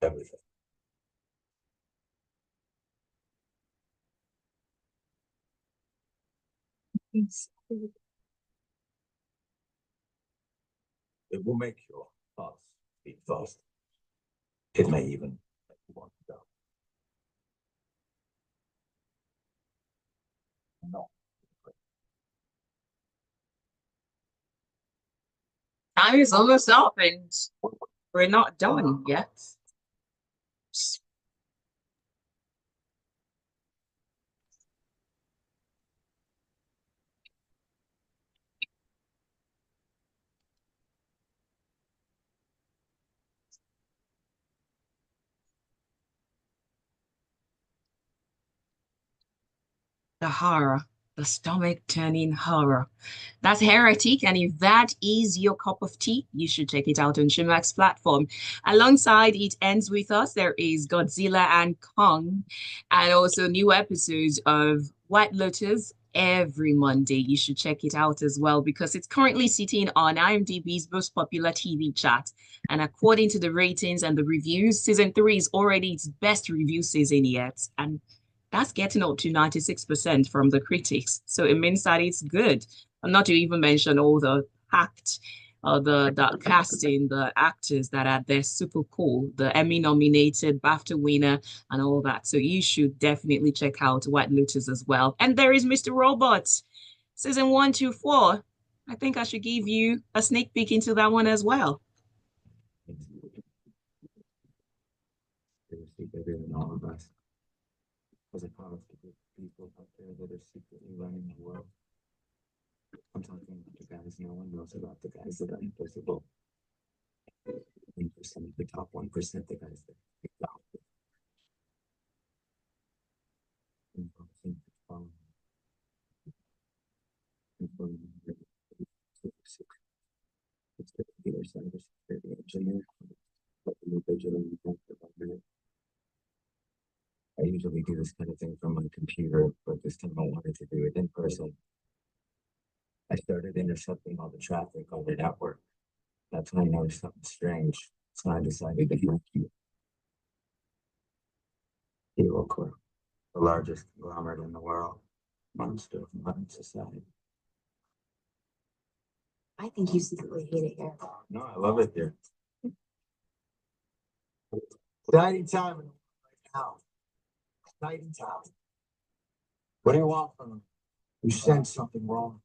[SPEAKER 4] Everything. It will make your heart beat fast. It may even make you want to go. No.
[SPEAKER 1] Time is almost up and we're not done yet. The horror, the stomach turning horror. That's heretic. And if that is your cup of tea, you should check it out on Showmax platform. Alongside It Ends With Us, there is Godzilla and Kong, and also new episodes of White Lotus every Monday. You should check it out as well because it's currently sitting on IMDb's most popular TV chart. And according to the ratings and the reviews, season 3 is already its best review season yet. And that's getting up to 96% from the critics. So it means that it's good. And not to even mention all the packed, the casting, the actors that are there, super cool, the Emmy nominated, BAFTA winner, and all that. So you should definitely check out White Lotus as well. And there is Mr. Robot, season 1 to 4. I think I should give you a sneak peek into that one as well.
[SPEAKER 4] All of us. There's a powerful group of people out there that are secretly running the world. I'm talking about the guys no one knows about, the guys that are invisible. 1% of the top 1%, the guys that are picked out. It's the computer cybersecurity engineer. I usually do this kind of thing from my computer, but this time I wanted to do it in person. I started intercepting all the traffic on the network. That's when I noticed something strange. So I decided to hack you. Irabor, the largest conglomerate in the world, monster of modern society.
[SPEAKER 5] I think you secretly hate it here.
[SPEAKER 4] No, I love it here. Exciting time right now. Exciting time. What do you want from me? You sense something wrong.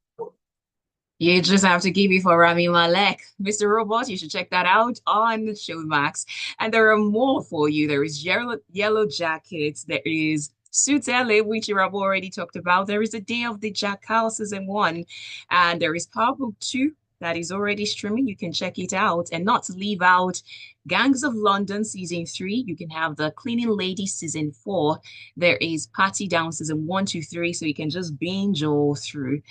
[SPEAKER 1] You just have to keep it for Rami Malek. Mr. Robot, you should check that out on Showmax. And there are more for you. There is Yellow Jackets. There is Suits LA, which Irabor already talked about. There is A Day of the Jackal season 1. And there is Powerbook 2 that is already streaming. You can check it out. And not to leave out Gangs of London season 3. You can have The Cleaning Lady season 4. There is Party Down season 1, 2, 3. So you can just binge all through,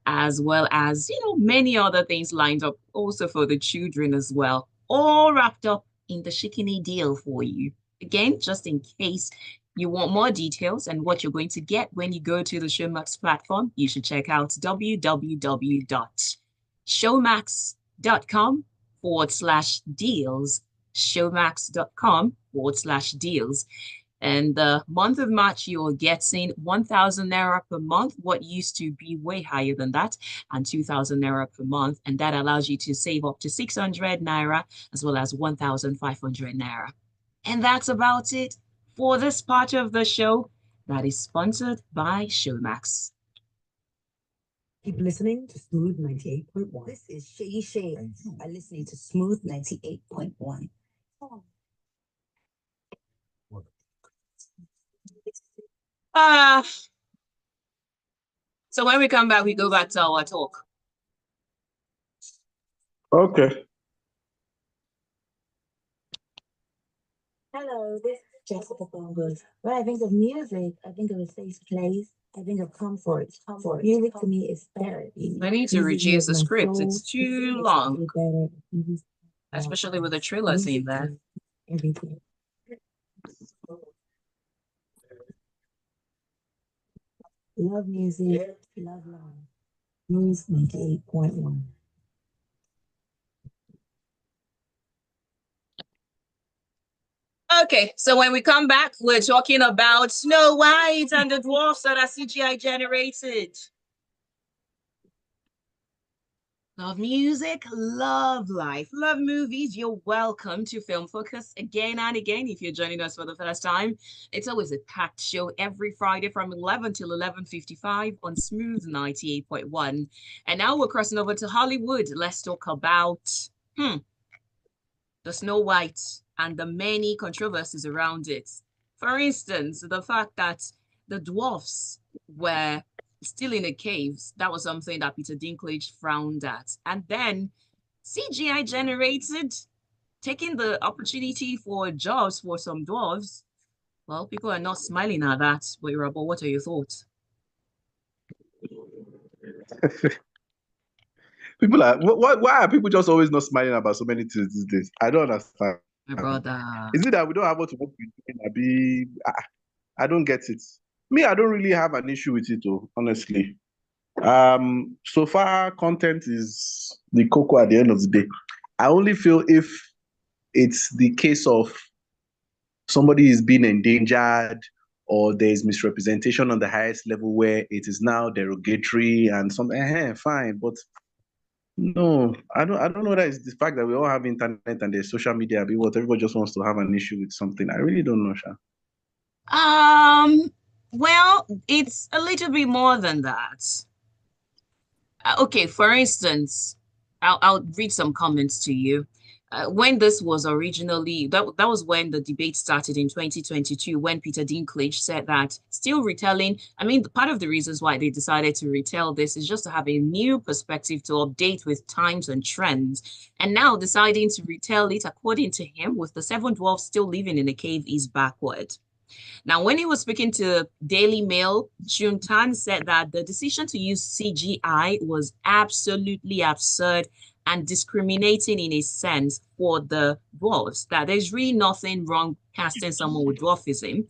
[SPEAKER 1] as well as, many other things lined up also for the children as well, all wrapped up in the Shikini deal for you. Again, just in case you want more details and what you're going to get when you go to the Showmax platform, you should check out www.showmax.com/deals, showmax.com/deals. And the month of March, you're getting 1,000 Naira per month, what used to be way higher than that, and 2,000 Naira per month. And that allows you to save up to 600 Naira as well as 1,500 Naira. And that's about it for this part of the show that is sponsored by Showmax.
[SPEAKER 6] Keep listening to Smooth 98.1. This is Shay Shay. Are listening to Smooth 98.1.
[SPEAKER 1] So when we come back, we go back to our talk.
[SPEAKER 2] Okay.
[SPEAKER 6] Hello, this is Jessica Bongos. When I think of music, I think of a safe place. I think of comfort. Music to me is therapy.
[SPEAKER 1] I need to
[SPEAKER 6] Music
[SPEAKER 1] reduce the
[SPEAKER 6] heals my
[SPEAKER 1] script.
[SPEAKER 6] soul.
[SPEAKER 1] It's too
[SPEAKER 6] Music makes me
[SPEAKER 1] long,
[SPEAKER 6] feel better.
[SPEAKER 1] especially with the thriller scene there.
[SPEAKER 6] Everything. Love music, love life. News 98.1.
[SPEAKER 1] Okay, so when we come back, we're talking about Snow White and the dwarfs that are CGI generated. Love music, love life, love movies. You're welcome to Film Focus again and again. If you're joining us for the first time, it's always a packed show every Friday from 11 till 11:55 on Smooth 98.1. And now we're crossing over to Hollywood. Let's talk about the Snow White and the many controversies around it. For instance, the fact that the dwarfs were still in the caves, that was something that Peter Dinklage frowned at. And then CGI generated, taking the opportunity for jobs for some dwarves. Well, people are not smiling at that. But Irabor, what are your thoughts?
[SPEAKER 2] People are why are people just always not smiling about so many things these days? I don't understand.
[SPEAKER 1] My brother.
[SPEAKER 2] Is it that we don't have what to do? I don't get it. Me, I don't really have an issue with it, though, honestly. So far, content is the cocoa at the end of the day. I only feel if it's the case of somebody is being endangered or there's misrepresentation on the highest level where it is now derogatory and something, fine. But no, I don't know that it's the fact that we all have internet and there's social media. What everybody just wants to have an issue with something. I really don't know, Sha.
[SPEAKER 1] Well, it's a little bit more than that. Okay, for instance, I'll read some comments to you. When this was originally, that was when the debate started in 2022, when Peter Dinklage said that still retelling, I mean, part of the reasons why they decided to retell this is just to have a new perspective to update with times and trends. And now deciding to retell it, according to him, with the seven dwarfs still living in a cave is backward. Now, when he was speaking to Daily Mail, Chun Tan said that the decision to use CGI was absolutely absurd and discriminating in a sense for the dwarfs, that there's really nothing wrong casting someone with dwarfism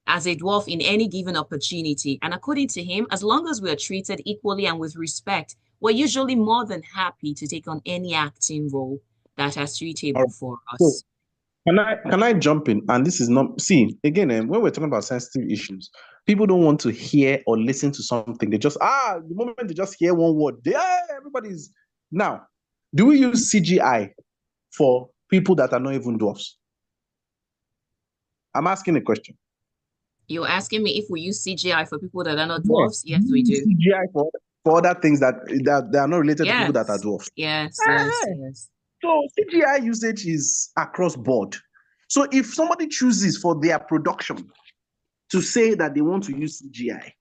[SPEAKER 1] as a dwarf in any given opportunity. And according to him, as long as we are treated equally and with respect, we're usually more than happy to take on any acting role that is suitable for us.
[SPEAKER 2] Can I jump in? And this is not, see, again, when we're talking about sensitive issues, people don't want to hear or listen to something. They just, the moment they just hear one word, everybody's. Now, do we use CGI for people that are not even dwarfs? I'm asking a question.
[SPEAKER 1] You're asking me if we use CGI for people that are not dwarfs? Yes, we do.
[SPEAKER 2] CGI for other things that are not related to people that are dwarfs.
[SPEAKER 1] Yes.
[SPEAKER 2] So CGI usage is across board. So if somebody chooses for their production to say that they want to use CGI,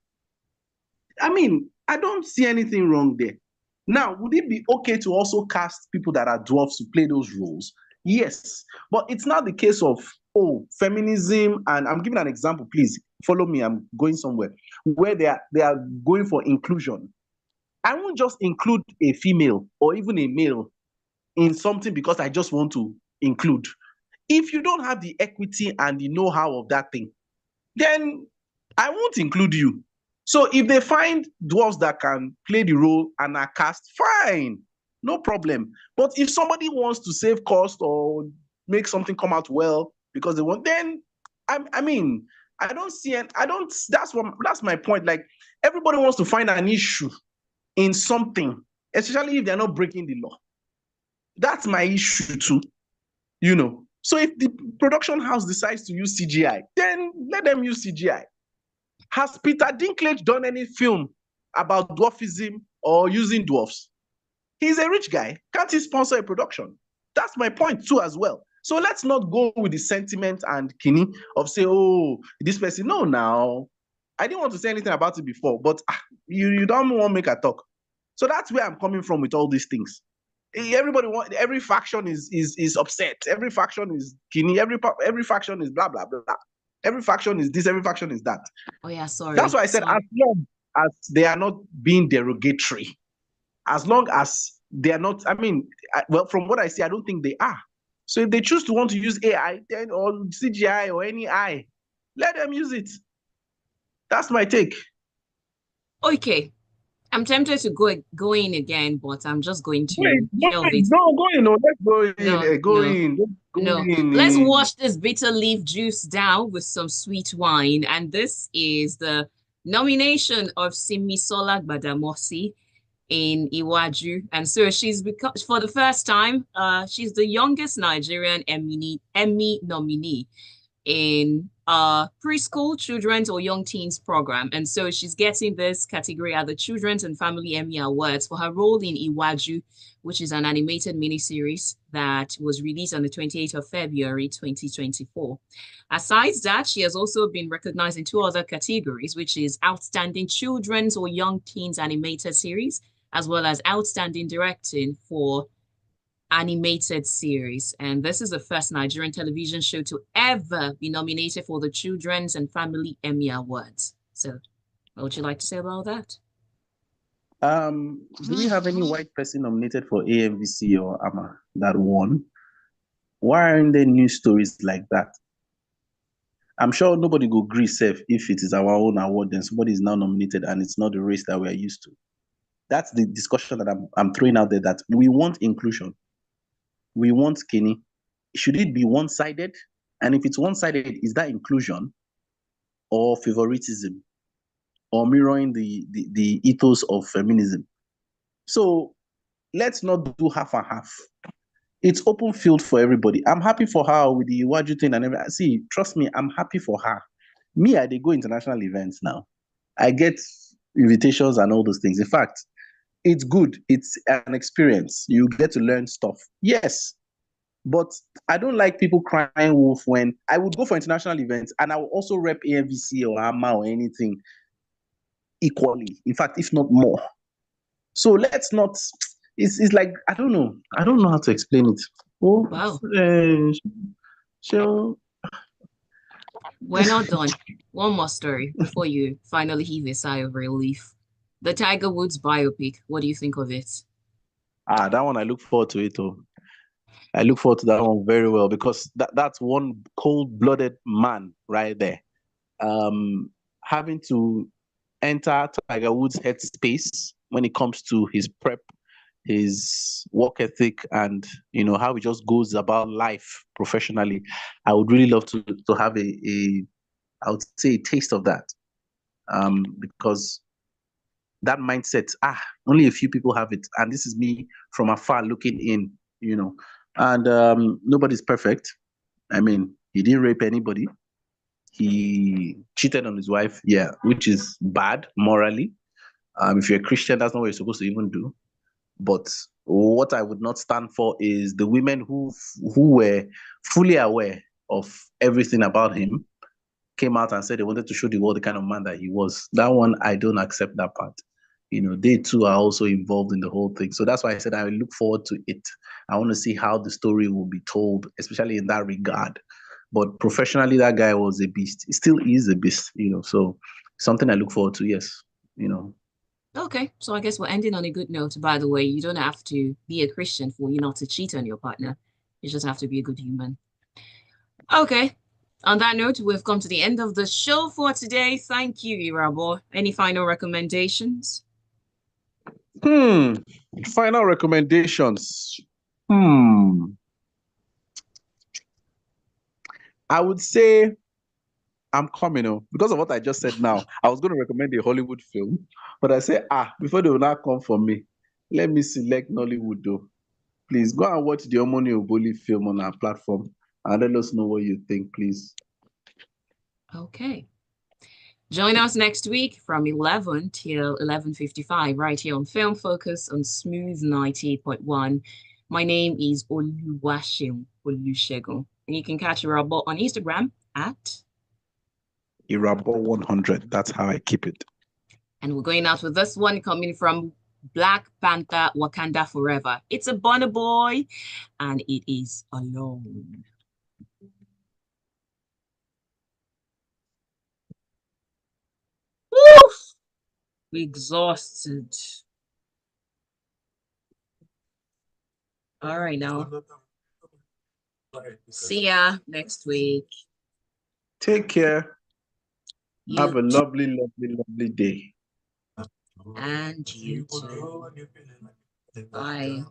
[SPEAKER 2] I mean, I don't see anything wrong there. Now, would it be okay to also cast people that are dwarfs to play those roles? Yes, but it's not the case of, feminism, and I'm giving an example, please follow me, I'm going somewhere, where they are going for inclusion. I won't just include a female or even a male in something because I just want to include. If you don't have the equity and the know-how of that thing, then I won't include you. So if they find dwarves that can play the role and are cast, fine, no problem. But if somebody wants to save cost or make something come out well because they want, then I mean, I don't see it. That's my point. Like, everybody wants to find an issue in something, especially if they're not breaking the law. That's my issue too, So if the production house decides to use CGI, then let them use CGI. Has Peter Dinklage done any film about dwarfism or using dwarfs? He's a rich guy. Can't he sponsor a production? That's my point too as well. So let's not go with the sentiment and kini of say, this person. No, now. I didn't want to say anything about it before, but you don't want to make a talk. So that's where I'm coming from with all these things. Every faction is upset. Every faction is kini. Every faction is blah blah blah. Every faction is this. Every faction is that.
[SPEAKER 1] Oh yeah, sorry.
[SPEAKER 2] That's why I said as long as they are not being derogatory, as long as they are not. I mean, well, from what I see, I don't think they are. So if they choose to want to use AI, then or CGI or any AI, let them use it. That's my take.
[SPEAKER 1] Okay. I'm tempted to go in again, but I'm just going to
[SPEAKER 2] Wait,
[SPEAKER 1] shelve it.
[SPEAKER 2] no, go in. No, let's go in. Go in.
[SPEAKER 1] No, let's wash this bitter leaf juice down with some sweet wine. And this is the nomination of Simisola Badamosi in Iwaju. And so she's become, for the first time, she's the youngest Nigerian Emmy nominee in preschool children's or young teens program. And so she's getting this category at the Children's and Family Emmy Awards for her role in Iwaju, which is an animated miniseries that was released on the 28th of February, 2024. Aside that, she has also been recognized in two other categories, which is Outstanding Children's or Young Teens Animated Series, as well as Outstanding Directing for Animated Series. And this is the first Nigerian television show to ever be nominated for the Children's and Family Emmy Awards. So what would you like to say about that?
[SPEAKER 2] Do we have any white person nominated for AMVC or AMA that won? Why aren't there news stories like that? I'm sure nobody go agree safe if it is our own award, then somebody is now nominated and it's not the race that we are used to. That's the discussion that I'm throwing out there, that we want inclusion. We want skinny. Should it be one-sided? And if it's one-sided, is that inclusion or favoritism or mirroring the ethos of feminism? So let's not do half and half. It's open field for everybody. I'm happy for her with the Iwaju thing and everything. See, trust me, I'm happy for her. Me, I go international events now. I get invitations and all those things. In fact, it's good. It's an experience. You get to learn stuff. Yes. But I don't like people crying wolf when I would go for international events and I will also rep AMVC or AMA or anything equally. In fact, if not more. So let's not, it's like, I don't know how to explain it. Oh,
[SPEAKER 1] wow.
[SPEAKER 2] So
[SPEAKER 1] we're not done. One more story before you finally heave a sigh of relief. The Tiger Woods biopic. What do you think of it?
[SPEAKER 2] That one, I look forward to it. I look forward to that one very well because that's one cold-blooded man right there. Having to enter Tiger Woods' headspace when it comes to his prep, his work ethic, and how he just goes about life professionally. I would really love to have I would say a taste of that. Because that mindset, only a few people have it, and this is me from afar looking in, and nobody's perfect. I mean, he didn't rape anybody. He cheated on his wife, which is bad morally. If you're a Christian, that's not what you're supposed to even do. But what I would not stand for is the women who were fully aware of everything about him, came out and said they wanted to show the world the kind of man that he was. That one, I don't accept that part. They too are also involved in the whole thing. So that's why I said I look forward to it. I want to see how the story will be told, especially in that regard. But professionally, that guy was a beast. He still is a beast, so something I look forward to, yes.
[SPEAKER 1] Okay, so I guess we're ending on a good note. By the way, you don't have to be a Christian for you not to cheat on your partner. You just have to be a good human. Okay, on that note, we've come to the end of the show for today. Thank you, Irabor. Any final recommendations?
[SPEAKER 2] Final recommendations. I would say I'm coming, because of what I just said now. I was going to recommend a Hollywood film, but I say, before they will not come for me, let me select Nollywood though. Please go and watch the Omoni Oboli film on our platform and let us know what you think, please.
[SPEAKER 1] Okay. Join us next week from 11 till 11:55 right here on Film Focus on Smooth 98.1. My name is Oluwaseun. And you can catch Irabor on Instagram at
[SPEAKER 2] Irabor 100. That's how I keep it.
[SPEAKER 1] And we're going out with this one coming from Black Panther Wakanda Forever. It's a Burna Boy and it is Alone. Woof! Exhausted. All right, now. See ya next week.
[SPEAKER 2] Take care. Have a lovely, lovely, lovely day.
[SPEAKER 1] And you too. Bye.